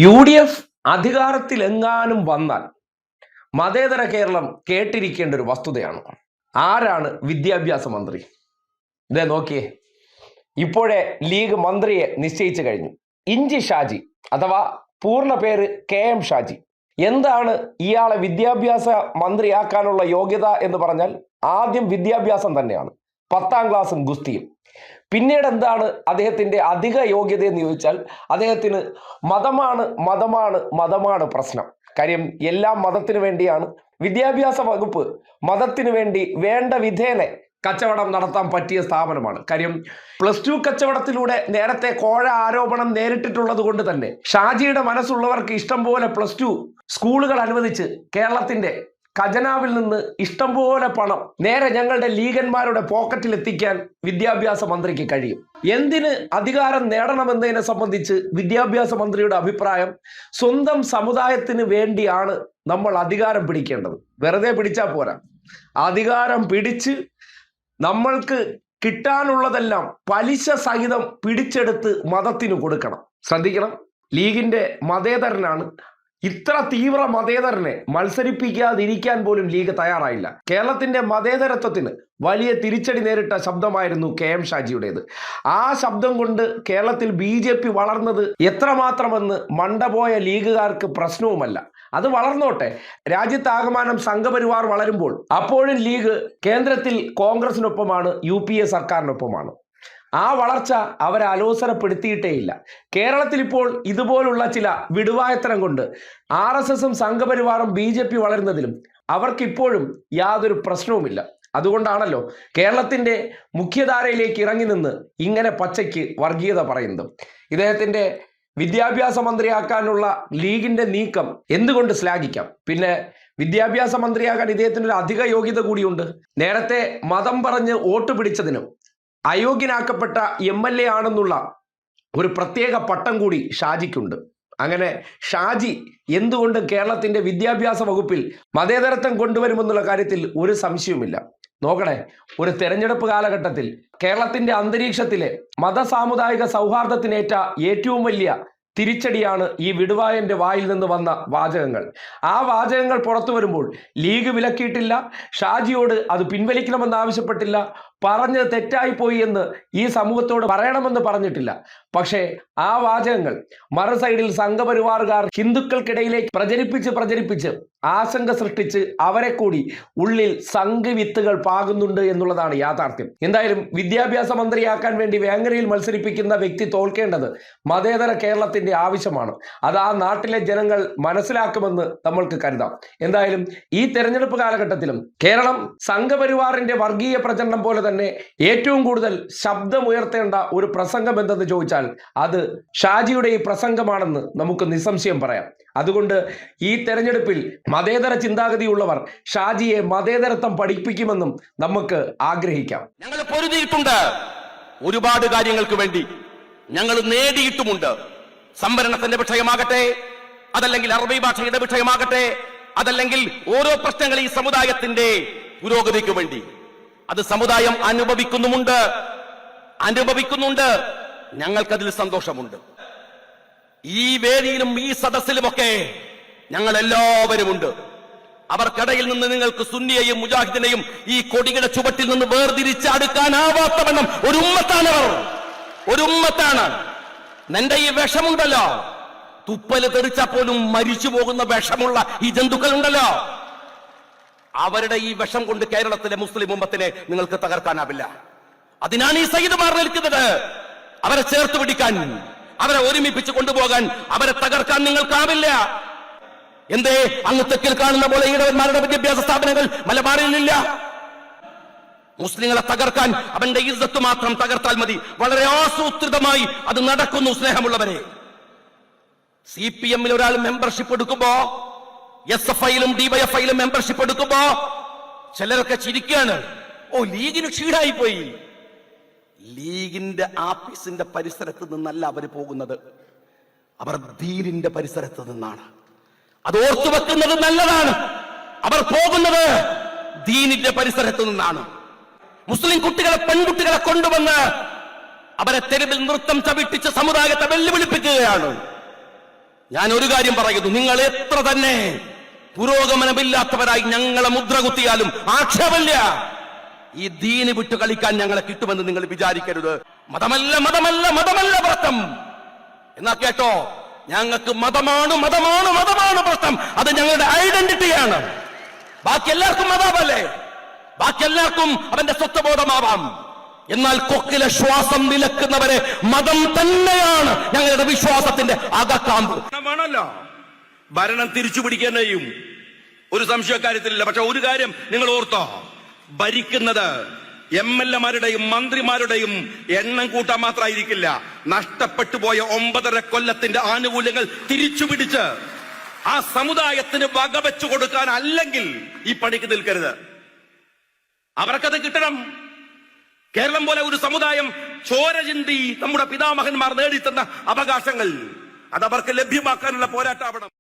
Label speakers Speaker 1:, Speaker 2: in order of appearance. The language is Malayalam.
Speaker 1: UDF അധികാരത്തിലെങ്ങാനും വന്നാൽ മതേതര കേരളം കേട്ടിരിക്കേണ്ട ഒരു വസ്തുതയാണ്. ആരാണ് വിദ്യാഭ്യാസ മന്ത്രി? ഇതേ നോക്കിയേ, ഇപ്പോഴേ ലീഗ് മന്ത്രിയെ നിശ്ചയിച്ചു കഴിഞ്ഞു. ഇഞ്ചി ഷാജി അഥവാ പൂർണ്ണ പേര് KM ഷാജി. എന്താണ് ഇയാളെ വിദ്യാഭ്യാസ മന്ത്രിയാക്കാനുള്ള യോഗ്യത എന്ന് പറഞ്ഞാൽ ആദ്യം വിദ്യാഭ്യാസം തന്നെയാണ്, 10ാം ക്ലാസ്സും ഗുസ്തിയും. പിന്നീട് എന്താണ് അദ്ദേഹത്തിന്റെ അധിക യോഗ്യത എന്ന് ചോദിച്ചാൽ അദ്ദേഹത്തിന് മതമാണ് പ്രശ്നം. കാര്യം എല്ലാം മതത്തിന് വേണ്ടിയാണ്. വിദ്യാഭ്യാസ വകുപ്പ് മതത്തിന് വേണ്ടി വേണ്ട വിധേനെ കച്ചവടം നടത്താൻ പറ്റിയ സ്ഥാപനമാണ്. കാര്യം +2 കച്ചവടത്തിലൂടെ നേരത്തെ കോഴ ആരോപണം നേരിട്ടിട്ടുള്ളത് കൊണ്ട് തന്നെ ഷാജിയുടെ മനസ്സുള്ളവർക്ക് ഇഷ്ടം പോലെ +2 സ്കൂളുകൾ അനുവദിച്ച് കേരളത്തിന്റെ ഖജനാവിൽ നിന്ന് ഇഷ്ടം പോലെ പണം നേരെ ഞങ്ങളുടെ ലീഗന്മാരുടെ പോക്കറ്റിൽ എത്തിക്കാൻ വിദ്യാഭ്യാസ മന്ത്രിക്ക് കഴിയും. എന്തിന് അധികാരം നേടണമെന്നതിനെ സംബന്ധിച്ച് വിദ്യാഭ്യാസ മന്ത്രിയുടെ അഭിപ്രായം, സ്വന്തം സമുദായത്തിന് വേണ്ടിയാണ് നമ്മൾ അധികാരം പിടിക്കേണ്ടത്. വെറുതെ പിടിച്ചാൽ പോരാ, അധികാരം പിടിച്ച് നമ്മൾക്ക് കിട്ടാനുള്ളതെല്ലാം പലിശ സഹിതം പിടിച്ചെടുത്ത് മതത്തിന് കൊടുക്കണം. ശ്രദ്ധിക്കണം, ലീഗിന്റെ മതേതരനാണ്. ഇത്ര തീവ്ര മതേതരനെ മത്സരിപ്പിക്കാതിരിക്കാൻ പോലും ലീഗ് തയ്യാറായില്ല. കേരളത്തിന്റെ മതേതരത്വത്തിന് വലിയ തിരിച്ചടി നേരിട്ട ശബ്ദമായിരുന്നു KM ഷാജിയുടേത്. ആ ശബ്ദം കൊണ്ട് കേരളത്തിൽ BJP വളർന്നത് എത്രമാത്രമെന്ന് മണ്ടപോയ ലീഗുകാർക്ക് പ്രശ്നവുമല്ല. അത് വളർന്നോട്ടെ, രാജ്യത്താകമാനം സംഘപരിവാർ വളരുമ്പോൾ അപ്പോഴും ലീഗ് കേന്ദ്രത്തിൽ കോൺഗ്രസിനൊപ്പമാണ്, UPA സർക്കാരിനൊപ്പമാണ്. ആ വളർച്ച അവരെ അലോസരപ്പെടുത്തിയിട്ടേയില്ല. കേരളത്തിൽ ഇപ്പോൾ ഇതുപോലുള്ള ചില വിടുവായത്തരം കൊണ്ട് RSSും സംഘപരിവാറും BJP വളരുന്നതിലും അവർക്കിപ്പോഴും യാതൊരു പ്രശ്നവുമില്ല. അതുകൊണ്ടാണല്ലോ കേരളത്തിന്റെ മുഖ്യധാരയിലേക്ക് ഇറങ്ങി നിന്ന് ഇങ്ങനെ പച്ചയ്ക്ക് വർഗീയത പറയുന്നത്. ഇദ്ദേഹത്തിന്റെ വിദ്യാഭ്യാസ മന്ത്രിയാക്കാനുള്ള ലീഗിന്റെ നീക്കം എന്തുകൊണ്ട് ശ്ലാഘിക്കാം? പിന്നെ വിദ്യാഭ്യാസ മന്ത്രിയാകാൻ ഇദ്ദേഹത്തിന് ഒരു അധിക യോഗ്യത കൂടിയുണ്ട്. നേരത്തെ മതം പറഞ്ഞ് വോട്ട് പിടിച്ചതിനും അയോഗ്യനാക്കപ്പെട്ട MLA ആണെന്നുള്ള ഒരു പ്രത്യേക പട്ടം കൂടി ഷാജിക്കുണ്ട്. അങ്ങനെ ഷാജി എന്തുകൊണ്ട് കേരളത്തിന്റെ വിദ്യാഭ്യാസ വകുപ്പിൽ മതേതരത്വം കൊണ്ടുവരുമെന്നുള്ള കാര്യത്തിൽ ഒരു സംശയവുമില്ല. നോക്കണേ, ഒരു തെരഞ്ഞെടുപ്പ് കാലഘട്ടത്തിൽ കേരളത്തിന്റെ അന്തരീക്ഷത്തിലെ മതസാമുദായിക സൗഹാർദ്ദത്തിനേറ്റ ഏറ്റവും വലിയ തിരിച്ചടിയാണ് ഈ വിടുവായന്റെ വായിൽ നിന്ന് വന്ന വാചകങ്ങൾ. ആ വാചകങ്ങൾ പുറത്തു വരുമ്പോൾ ലീഗ് വിലക്കിയിട്ടില്ല, ഷാജിയോട് അത് പിൻവലിക്കണമെന്ന് ആവശ്യപ്പെട്ടില്ല, പറഞ്ഞത് തെറ്റായിപ്പോയി എന്ന് ഈ സമൂഹത്തോട് പറയണമെന്ന് പറഞ്ഞിട്ടില്ല. പക്ഷേ ആ വാചകങ്ങൾ മറു സൈഡിൽ സംഘപരിവാറുകാർ ഹിന്ദുക്കൾക്കിടയിലേക്ക് പ്രചരിപ്പിച്ച് ആശങ്ക സൃഷ്ടിച്ച് അവരെ കൂടി ഉള്ളിൽ സംഘവിത്തുകൾ പാകുന്നുണ്ട് എന്നുള്ളതാണ് യാഥാർത്ഥ്യം. എന്തായാലും വിദ്യാഭ്യാസ മന്ത്രിയാക്കാൻ വേണ്ടി വേങ്ങരയിൽ മത്സരിപ്പിക്കുന്ന വ്യക്തി തോൽക്കേണ്ടത് മതേതര കേരളത്തിന്റെ ആവശ്യമാണ്. അത് ആ നാട്ടിലെ ജനങ്ങൾ മനസ്സിലാക്കുമെന്ന് നമ്മൾക്ക് കരുതാം. എന്തായാലും ഈ തെരഞ്ഞെടുപ്പ് കാലഘട്ടത്തിലും കേരളം സംഘപരിവാറിന്റെ വർഗീയ പ്രചരണം പോലെ തന്നെ ഏറ്റവും കൂടുതൽ ശബ്ദമുയർത്തേണ്ട ഒരു പ്രസംഗം എന്തെന്ന് ചോദിച്ചാൽ അത് ഷാജിയുടെ ഈ പ്രസംഗമാണെന്ന് നമുക്ക് നിസ്സംശയം പറയാം. അതുകൊണ്ട് ഈ തെരഞ്ഞെടുപ്പിൽ മതേതര ചിന്താഗതിയുള്ളവർ ഷാജിയെ മതേതരത്വം പഠിപ്പിക്കുമെന്നും നമുക്ക് ആഗ്രഹിക്കാം.
Speaker 2: ഞങ്ങൾ പൊരുതിയിട്ടുണ്ട്, ഒരുപാട് കാര്യങ്ങൾക്ക് വേണ്ടി ഞങ്ങൾ നേടിയിട്ടുമുണ്ട്. സംവരണത്തിന്റെ വിഷയമാകട്ടെ, അതല്ലെങ്കിൽ അറബി ഭാഷയുടെ വിഷയമാകട്ടെ, അതല്ലെങ്കിൽ ഓരോ പ്രശ്നങ്ങൾ ഈ സമുദായത്തിന്റെ പുരോഗതിക്ക് വേണ്ടി അത് സമുദായം അനുഭവിക്കുന്നുണ്ട്. ഞങ്ങൾക്കതിൽ സന്തോഷമുണ്ട്. ഈ വേദിയിലും ഈ സദസ്സിലുമൊക്കെ ഞങ്ങൾ എല്ലാവരുമുണ്ട്. അവർക്കിടയിൽ നിന്ന് നിങ്ങൾക്ക് സുന്നിയെയും മുജാഹിദിനെയും ഈ കൊടിയുടെ ചുവട്ടിൽ നിന്ന് വേർതിരിച്ച് അടുക്കാനാവാത്തവണ്ണം ഒരു ഉമ്മത്താണ്. നിന്റെ ഈ വിഷമുണ്ടല്ലോ, തുപ്പല് തെറിച്ചാൽ പോലും മരിച്ചു പോകുന്ന വിഷമുള്ള ഈ ജന്തുക്കളുണ്ടല്ലോ, അവരുടെ ഈ വിഷം കൊണ്ട് കേരളത്തിലെ മുസ്ലിം ഉമ്മത്തിനെ നിങ്ങൾക്ക് തകർക്കാനാവില്ല. അതിനാണ് ഈ സയ്യിദ്മാർ നിൽക്കുന്നത്. അവരെ ചേർത്ത് പിടിക്കാൻ, അവരെ ഒരുമിപ്പിച്ച് കൊണ്ടുപോകാൻ, അവരെ തകർക്കാൻ നിങ്ങൾക്കാവില്ല. എന്തേ അങ്ങ് തെക്കിൽ കാണുന്ന പോലെ ഈഴവന്മാരുടെ വിദ്യാഭ്യാസ സ്ഥാപനങ്ങൾ മലബാറിലില്ല? മുസ്ലിങ്ങളെ തകർക്കാൻ അവന്റെ ഇസ്സത്ത് മാത്രം തകർത്താൽ മതി. വളരെ ആസൂത്രിതമായി അത് നടക്കുന്നു. സ്നേഹമുള്ളവരെ, CPM-ൽ ഒരാൾ മെമ്പർഷിപ്പ് എടുക്കുമ്പോ, SFI-ലും DYFI-ലും മെമ്പർഷിപ്പ് എടുക്കുമ്പോ ചിലരൊക്കെ ചിരിക്കുകയാണ്. ലീഗിന് ക്ഷീണായി പോയി. ലീഗിന്റെ ആഫീസിന്റെ പരിസരത്ത് നിന്നല്ല അവര് പോകുന്നത്, അവർ ദീനിന്റെ പരിസരത്ത് നിന്നാണ്. അത് ഓർത്തു വെക്കുന്നത് നല്ലതാണ്. അവർ പോകുന്നത് ദീനിന്റെ പരിസരത്ത് നിന്നാണ്. മുസ്ലിം കുട്ടികളെ, പെൺകുട്ടികളെ കൊണ്ടുവന്ന് അവരെ തെരുവിൽ നൃത്തം ചവിട്ടിച്ച് സമുദായത്തെ വെല്ലുവിളിപ്പിക്കുകയാണ്. ഞാൻ ഒരു കാര്യം പറയുന്നു, നിങ്ങൾ എത്ര തന്നെ പുരോഗമനമില്ലാത്തവരായി ഞങ്ങളെ മുദ്ര കുത്തിയാലും ആക്ഷേപമില്ല. ഈ ദീന് വിട്ടു കളിക്കാൻ ഞങ്ങളെ കിട്ടുമെന്ന് നിങ്ങൾ വിചാരിക്കരുത്. മതമല്ല മതമല്ല മതമല്ല പ്രശ്നം എന്നാ കേട്ടോ, ഞങ്ങൾക്ക് മതമാണ് മതമാണ് മതമാണ് പ്രശ്നം. അത് ഞങ്ങളുടെ ഐഡന്റിറ്റിയാണ്. ബാക്കി എല്ലാവർക്കും മതാവല്ലേ, ബാക്കി എല്ലാവർക്കും അവന്റെ സ്വത്വബോധമാവാം. എന്നാൽ കൊക്കിലെ ശ്വാസം നിലക്കുന്നവരെ മതം തന്നെയാണ് ഞങ്ങളുടെ വിശ്വാസത്തിന്റെ അകക്കാമ്പ്.
Speaker 3: വേണമല്ലോ ഭരണം തിരിച്ചു പിടിക്കാനെയും ഒരു സംശയക്കാര്യത്തിലില്ല. പക്ഷെ ഒരു കാര്യം നിങ്ങൾ ഓർത്തോ, ഭരിക്കുന്നത് MLA-മാരുടെയും മന്ത്രിമാരുടെയും എണ്ണം കൂട്ടാൻ മാത്രമായിരിക്കില്ല. നഷ്ടപ്പെട്ടു പോയ 9.5 കൊല്ലത്തിന്റെ ആനുകൂല്യങ്ങൾ തിരിച്ചു പിടിച്ച് ആ സമുദായത്തിന് വകവെച്ചു കൊടുക്കാൻ അല്ലെങ്കിൽ ഈ പണിക്ക് നിൽക്കരുത്. അവർക്കത് കിട്ടണം. കേരളം പോലെ ഒരു സമുദായം ചോര ചിന്തി നമ്മുടെ പിതാമഹന്മാർ നേടിത്തന്ന അവകാശങ്ങൾ അത് അവർക്ക് ലഭ്യമാക്കാനുള്ള പോരാട്ടമാവണം.